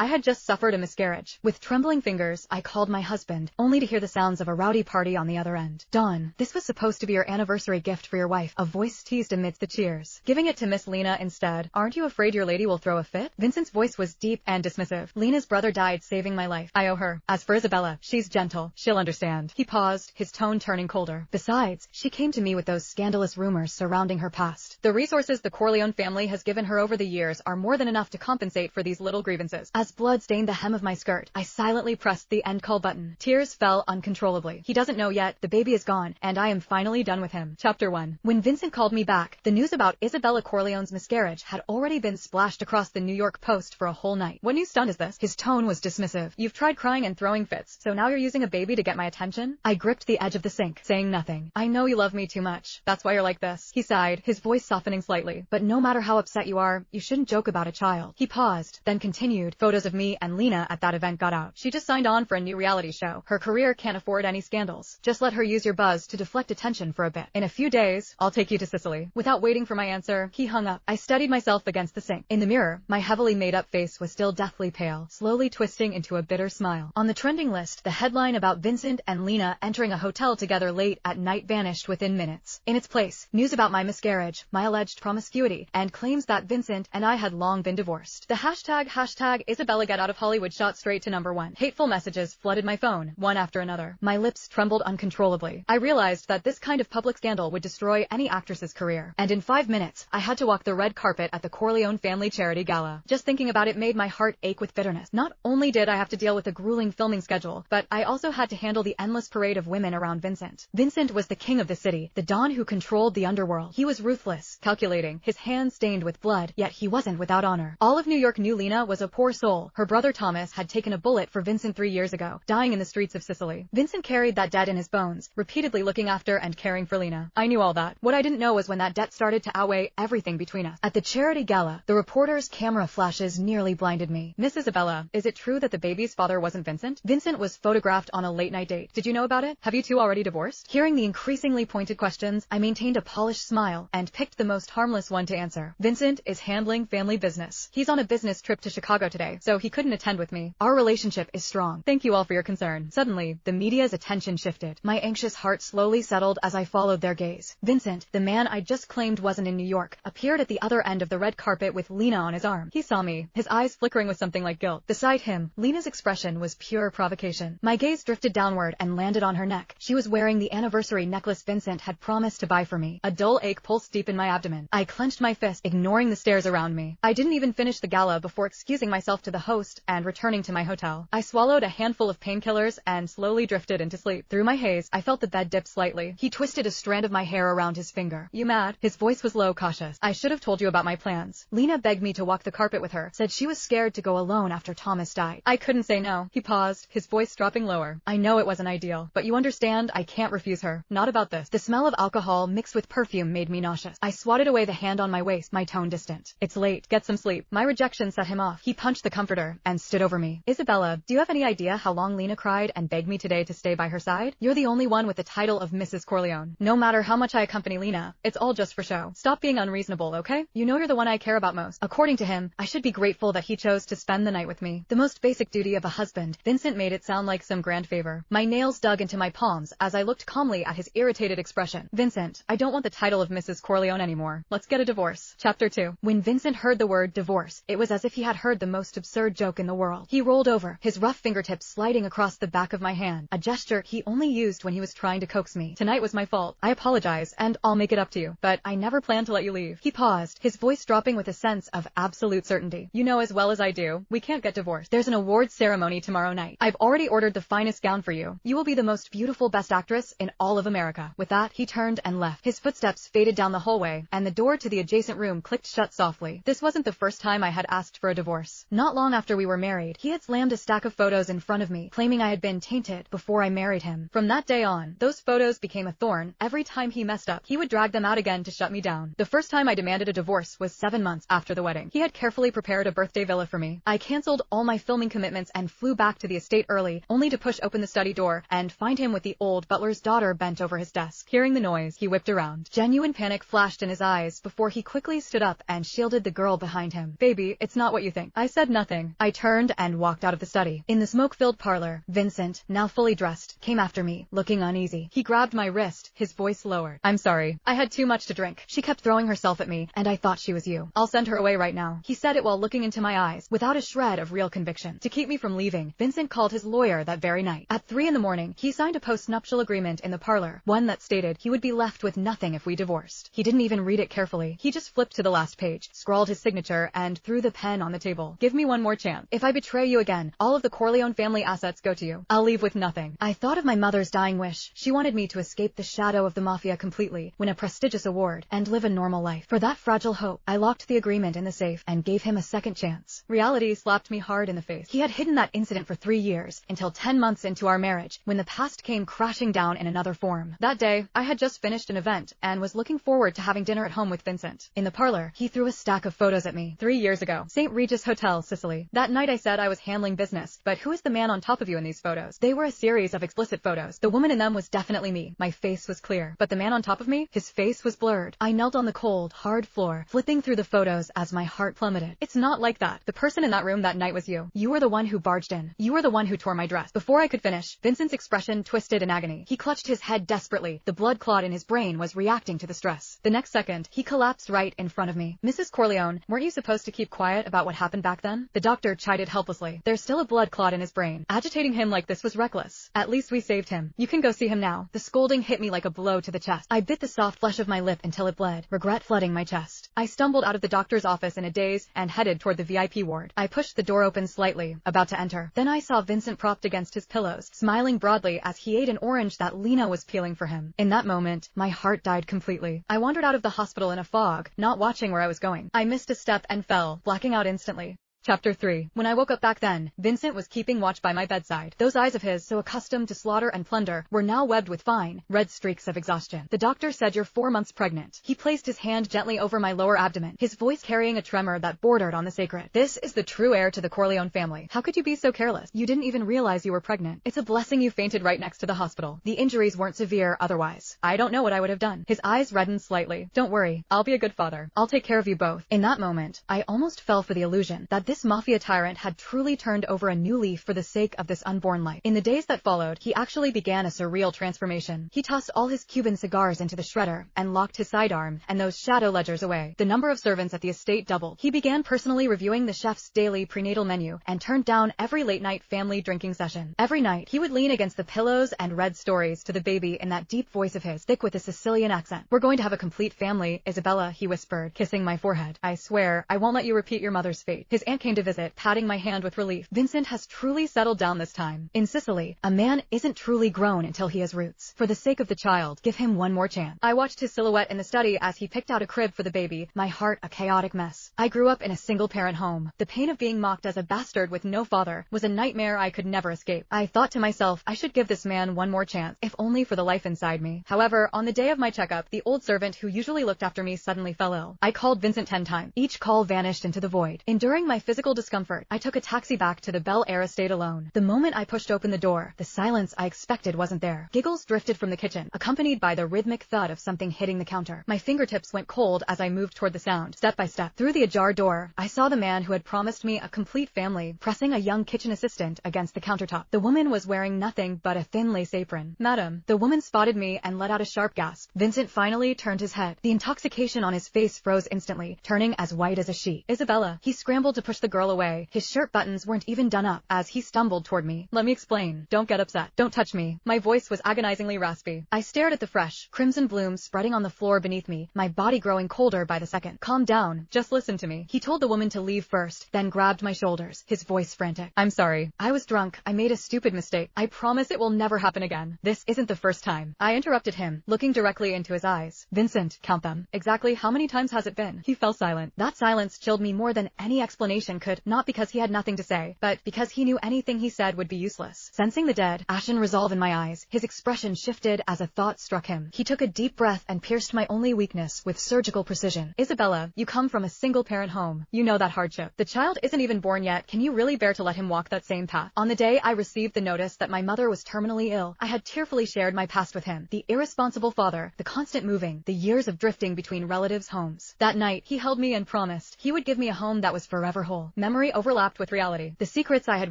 I had just suffered a miscarriage. With trembling fingers, I called my husband, only to hear the sounds of a rowdy party on the other end. "Dawn, this was supposed to be your anniversary gift for your wife," a voice teased amidst the cheers. "Giving it to Miss Lena instead. Aren't you afraid your lady will throw a fit?" Vincent's voice was deep and dismissive. "Lena's brother died saving my life. I owe her. As for Isabella, she's gentle. She'll understand." He paused, his tone turning colder. "Besides, she came to me with those scandalous rumors surrounding her past. The resources the Corleone family has given her over the years are more than enough to compensate for these little grievances." As blood stained the hem of my skirt, I silently pressed the end call button. Tears fell uncontrollably. He doesn't know yet, the baby is gone, and I am finally done with him. Chapter 1. When Vincent called me back, the news about Isabella Corleone's miscarriage had already been splashed across the New York Post for a whole night. "What new stunt is this?" His tone was dismissive. "You've tried crying and throwing fits, so now you're using a baby to get my attention?" I gripped the edge of the sink, saying nothing. "I know you love me too much. That's why you're like this." He sighed, his voice softening slightly. "But no matter how upset you are, you shouldn't joke about a child." He paused, then continued. "Photos of me and Lena at that event got out. She just signed on for a new reality show. Her career can't afford any scandals. Just let her use your buzz to deflect attention for a bit. In a few days, I'll take you to Sicily." Without waiting for my answer, he hung up. I steadied myself against the sink. In the mirror, my heavily made-up face was still deathly pale, slowly twisting into a bitter smile. On the trending list, the headline about Vincent and Lena entering a hotel together late at night vanished within minutes. In its place, news about my miscarriage, my alleged promiscuity, and claims that Vincent and I had long been divorced. The hashtag Isabella Get Out of Hollywood shot straight to #1. Hateful messages flooded my phone, one after another. My lips trembled uncontrollably. I realized that this kind of public scandal would destroy any actress's career. And in 5 minutes, I had to walk the red carpet at the Corleone family charity gala. Just thinking about it made my heart ache with bitterness. Not only did I have to deal with a grueling filming schedule, but I also had to handle the endless parade of women around Vincent. Vincent was the king of the city, the Don who controlled the underworld. He was ruthless, calculating, his hands stained with blood, yet he wasn't without honor. All of New York knew Lena was a poor soul. Her brother Thomas had taken a bullet for Vincent 3 years ago, dying in the streets of Sicily. Vincent carried that debt in his bones, repeatedly looking after and caring for Lena. I knew all that. What I didn't know was when that debt started to outweigh everything between us. At the charity gala, the reporter's camera flashes nearly blinded me. "Miss Isabella, is it true that the baby's father wasn't Vincent? Vincent was photographed on a late-night date. Did you know about it? Have you two already divorced?" Hearing the increasingly pointed questions, I maintained a polished smile and picked the most harmless one to answer. "Vincent is handling family business. He's on a business trip to Chicago today, so he couldn't attend with me. Our relationship is strong. Thank you all for your concern." Suddenly, the media's attention shifted. My anxious heart slowly settled as I followed their gaze. Vincent, the man I just claimed wasn't in New York, appeared at the other end of the red carpet with Lena on his arm. He saw me, his eyes flickering with something like guilt. Beside him, Lena's expression was pure provocation. My gaze drifted downward and landed on her neck. She was wearing the anniversary necklace Vincent had promised to buy for me. A dull ache pulsed deep in my abdomen. I clenched my fist, ignoring the stares around me. I didn't even finish the gala before excusing myself to the host and returning to my hotel. I swallowed a handful of painkillers and slowly drifted into sleep. Through my haze, I felt the bed dip slightly. He twisted a strand of my hair around his finger. "You mad?" His voice was low, cautious. "I should have told you about my plans." Lena begged me to walk the carpet with her, said she was scared to go alone after Thomas died. I couldn't say no. He paused, his voice dropping lower. "I know it wasn't ideal, but you understand I can't refuse her. Not about this." The smell of alcohol mixed with perfume made me nauseous. I swatted away the hand on my waist, my tone distant. "It's late. Get some sleep." My rejection set him off. He punched the comforter and stood over me. "Isabella, do you have any idea how long Lena cried and begged me today to stay by her side? You're the only one with the title of Mrs. Corleone. No matter how much I accompany Lena, it's all just for show. Stop being unreasonable, okay? You know you're the one I care about most." According to him, I should be grateful that he chose to spend the night with me. The most basic duty of a husband. Vincent made it sound like some grand favor. My nails dug into my palms as I looked calmly at his irritated expression. "Vincent, I don't want the title of Mrs. Corleone anymore. Let's get a divorce." Chapter 2. When Vincent heard the word divorce, it was as if he had heard the most absurd joke in the world. He rolled over, his rough fingertips sliding across the back of my hand, a gesture he only used when he was trying to coax me. "Tonight was my fault. I apologize, and I'll make it up to you. But I never planned to let you leave." He paused, his voice dropping with a sense of absolute certainty. "You know as well as I do, we can't get divorced. There's an awards ceremony tomorrow night. I've already ordered the finest gown for you. You will be the most beautiful best actress in all of America." With that, he turned and left. His footsteps faded down the hallway, and the door to the adjacent room clicked shut softly. This wasn't the first time I had asked for a divorce. Not long after we were married, he had slammed a stack of photos in front of me, claiming I had been tainted before I married him. From that day on, those photos became a thorn. Every time he messed up, he would drag them out again to shut me down. The first time I demanded a divorce was 7 months after the wedding. He had carefully prepared a birthday villa for me. I canceled all my filming commitments and flew back to the estate early, only to push open the study door and find him with the old butler's daughter bent over his desk. Hearing the noise, he whipped around. Genuine panic flashed in his eyes before he quickly stood up and shielded the girl behind him. "Baby, it's not what you think." I said nothing. nothing. I turned and walked out of the study. In the smoke-filled parlor, Vincent, now fully dressed, came after me, looking uneasy. He grabbed my wrist, his voice lowered. I'm sorry. I had too much to drink. She kept throwing herself at me, and I thought she was you. I'll send her away right now. He said it while looking into my eyes, without a shred of real conviction. To keep me from leaving, Vincent called his lawyer that very night. At 3 in the morning, he signed a post-nuptial agreement in the parlor, one that stated he would be left with nothing if we divorced. He didn't even read it carefully. He just flipped to the last page, scrawled his signature, and threw the pen on the table. Give me one more chance. If I betray you again, all of the Corleone family assets go to you. I'll leave with nothing. I thought of my mother's dying wish. She wanted me to escape the shadow of the Mafia completely, win a prestigious award, and live a normal life. For that fragile hope, I locked the agreement in the safe and gave him a second chance. Reality slapped me hard in the face. He had hidden that incident for 3 years, until 10 months into our marriage, when the past came crashing down in another form. That day, I had just finished an event and was looking forward to having dinner at home with Vincent. In the parlor, he threw a stack of photos at me. 3 years ago, St. Regis Hotel, Sicily. That night I said I was handling business, but who is the man on top of you in these photos? They were a series of explicit photos. The woman in them was definitely me. My face was clear, but the man on top of me, his face was blurred. I knelt on the cold, hard floor, flipping through the photos as my heart plummeted. It's not like that. The person in that room that night was you. You were the one who barged in. You were the one who tore my dress. Before I could finish, Vincent's expression twisted in agony. He clutched his head desperately. The blood clot in his brain was reacting to the stress. The next second, he collapsed right in front of me. Mrs. Corleone, weren't you supposed to keep quiet about what happened back then? The doctor chided helplessly. There's still a blood clot in his brain. Agitating him like this was reckless. At least we saved him. You can go see him now. The scolding hit me like a blow to the chest. I bit the soft flesh of my lip until it bled, regret flooding my chest. I stumbled out of the doctor's office in a daze and headed toward the VIP ward. I pushed the door open slightly, about to enter. Then I saw Vincent propped against his pillows, smiling broadly as he ate an orange that Lena was peeling for him. In that moment, my heart died completely. I wandered out of the hospital in a fog, not watching where I was going. I missed a step and fell, blacking out instantly. Chapter 3. When I woke up back then, Vincent was keeping watch by my bedside. Those eyes of his, so accustomed to slaughter and plunder, were now webbed with fine, red streaks of exhaustion. The doctor said you're 4 months pregnant. He placed his hand gently over my lower abdomen, his voice carrying a tremor that bordered on the sacred. This is the true heir to the Corleone family. How could you be so careless? You didn't even realize you were pregnant. It's a blessing you fainted right next to the hospital. The injuries weren't severe otherwise. I don't know what I would have done. His eyes reddened slightly. Don't worry. I'll be a good father. I'll take care of you both. In that moment, I almost fell for the illusion that this Mafia tyrant had truly turned over a new leaf for the sake of this unborn life. In the days that followed, he actually began a surreal transformation. He tossed all his Cuban cigars into the shredder and locked his sidearm and those shadow ledgers away. The number of servants at the estate doubled. He began personally reviewing the chef's daily prenatal menu and turned down every late-night family drinking session. Every night, he would lean against the pillows and read stories to the baby in that deep voice of his, thick with a Sicilian accent. We're going to have a complete family, Isabella, he whispered, kissing my forehead. I swear, I won't let you repeat your mother's fate. His aunt came to visit, patting my hand with relief. Vincent has truly settled down this time. In Sicily, a man isn't truly grown until he has roots. For the sake of the child, give him one more chance. I watched his silhouette in the study as he picked out a crib for the baby, my heart a chaotic mess. I grew up in a single-parent home. The pain of being mocked as a bastard with no father was a nightmare I could never escape. I thought to myself, I should give this man one more chance, if only for the life inside me. However, on the day of my checkup, the old servant who usually looked after me suddenly fell ill. I called Vincent 10 times. Each call vanished into the void. Enduring my physical discomfort, I took a taxi back to the Bel Air estate alone. The moment I pushed open the door, the silence I expected wasn't there. Giggles drifted from the kitchen, accompanied by the rhythmic thud of something hitting the counter. My fingertips went cold as I moved toward the sound. Step by step, through the ajar door, I saw the man who had promised me a complete family, pressing a young kitchen assistant against the countertop. The woman was wearing nothing but a thin lace apron. Madam, the woman spotted me and let out a sharp gasp. Vincent finally turned his head. The intoxication on his face froze instantly, turning as white as a sheet. Isabella. He scrambled to push the girl away. His shirt buttons weren't even done up as he stumbled toward me. Let me explain. Don't get upset. Don't touch me. My voice was agonizingly raspy. I stared at the fresh, crimson blooms spreading on the floor beneath me, my body growing colder by the second. Calm down. Just listen to me. He told the woman to leave first, then grabbed my shoulders, his voice frantic. I'm sorry. I was drunk. I made a stupid mistake. I promise it will never happen again. This isn't the first time. I interrupted him, looking directly into his eyes. Vincent, count them. Exactly how many times has it been? He fell silent. That silence chilled me more than any explanation could, not because he had nothing to say, but because he knew anything he said would be useless. Sensing the dead, ashen resolve in my eyes, his expression shifted as a thought struck him. He took a deep breath and pierced my only weakness with surgical precision. Isabella, you come from a single-parent home. You know that hardship. The child isn't even born yet. Can you really bear to let him walk that same path? On the day I received the notice that my mother was terminally ill, I had tearfully shared my past with him. The irresponsible father, the constant moving, the years of drifting between relatives' homes. That night, he held me and promised he would give me a home that was forever whole. soul. Memory overlapped with reality. The secrets I had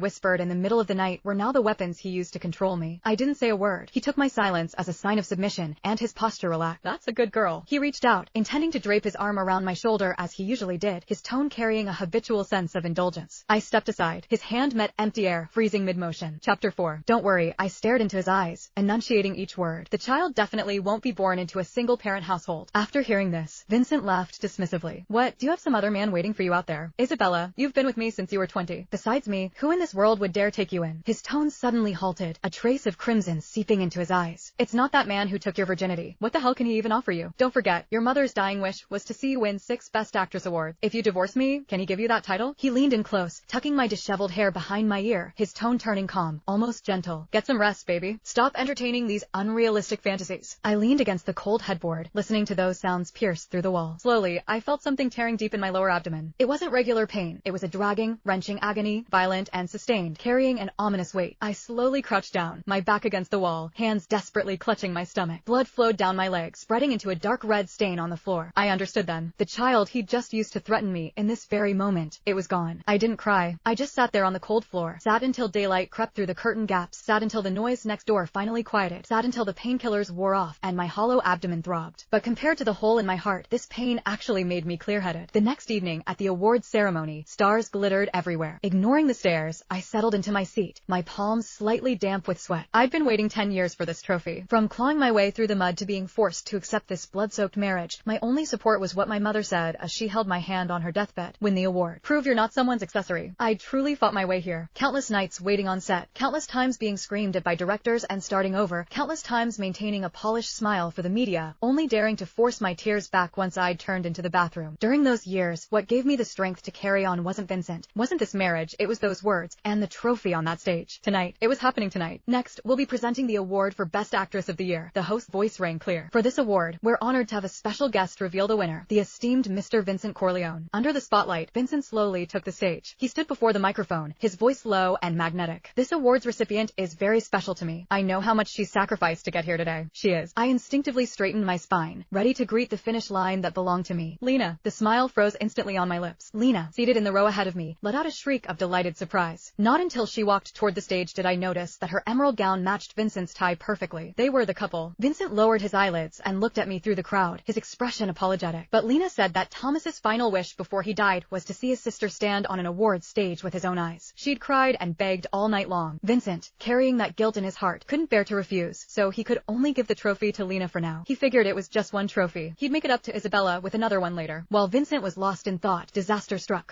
whispered in the middle of the night were now the weapons he used to control me. I didn't say a word. He took my silence as a sign of submission, and his posture relaxed. That's a good girl. He reached out, intending to drape his arm around my shoulder as he usually did, his tone carrying a habitual sense of indulgence. I stepped aside. His hand met empty air, freezing mid-motion. Chapter 4. Don't worry, I stared into his eyes, enunciating each word. The child definitely won't be born into a single-parent household. After hearing this, Vincent laughed dismissively. What, do you have some other man waiting for you out there? Isabella, you've been with me since you were 20. Besides me, who in this world would dare take you in? His tone suddenly halted, a trace of crimson seeping into his eyes. It's not that man who took your virginity. What the hell can he even offer you? Don't forget, your mother's dying wish was to see you win 6 Best Actress awards. If you divorce me, can he give you that title? He leaned in close, tucking my disheveled hair behind my ear, his tone turning calm, almost gentle. Get some rest, baby. Stop entertaining these unrealistic fantasies. I leaned against the cold headboard, listening to those sounds pierce through the wall. Slowly, I felt something tearing deep in my lower abdomen. It wasn't regular pain. It was a dragging, wrenching agony, violent and sustained, carrying an ominous weight. I slowly crouched down, my back against the wall, hands desperately clutching my stomach. Blood flowed down my legs, spreading into a dark red stain on the floor. I understood then. The child he'd just used to threaten me, in this very moment, it was gone. I didn't cry. I just sat there on the cold floor, sat until daylight crept through the curtain gaps, sat until the noise next door finally quieted, sat until the painkillers wore off and my hollow abdomen throbbed. But compared to the hole in my heart, this pain actually made me clear-headed. The next evening, at the awards ceremony, stars glittered everywhere. Ignoring the stares, I settled into my seat, my palms slightly damp with sweat. I'd been waiting 10 years for this trophy. From clawing my way through the mud to being forced to accept this blood-soaked marriage, my only support was what my mother said as she held my hand on her deathbed. Win the award. Prove you're not someone's accessory. I'd truly fought my way here. Countless nights waiting on set, countless times being screamed at by directors and starting over, countless times maintaining a polished smile for the media, only daring to force my tears back once I'd turned into the bathroom. During those years, what gave me the strength to carry on wasn't Vincent, wasn't this marriage, it was those words, and the trophy on that stage. Tonight. It was happening tonight. Next, we'll be presenting the award for Best Actress of the Year. The host's voice rang clear. For this award, we're honored to have a special guest reveal the winner, the esteemed Mr. Vincent Corleone. Under the spotlight, Vincent slowly took the stage. He stood before the microphone, his voice low and magnetic. This award's recipient is very special to me. I know how much she's sacrificed to get here today. She is. I instinctively straightened my spine, ready to greet the finish line that belonged to me. Lena. The smile froze instantly on my lips. Lena, seated in the row ahead of me, let out a shriek of delighted surprise. Not until she walked toward the stage did I notice that her emerald gown matched Vincent's tie perfectly. They were the couple. Vincent lowered his eyelids and looked at me through the crowd, his expression apologetic. But Lena said that Thomas's final wish before he died was to see his sister stand on an awards stage with his own eyes. She'd cried and begged all night long. Vincent, carrying that guilt in his heart, couldn't bear to refuse, so he could only give the trophy to Lena for now. He figured it was just one trophy. He'd make it up to Isabella with another one later. While Vincent was lost in thought, disaster struck.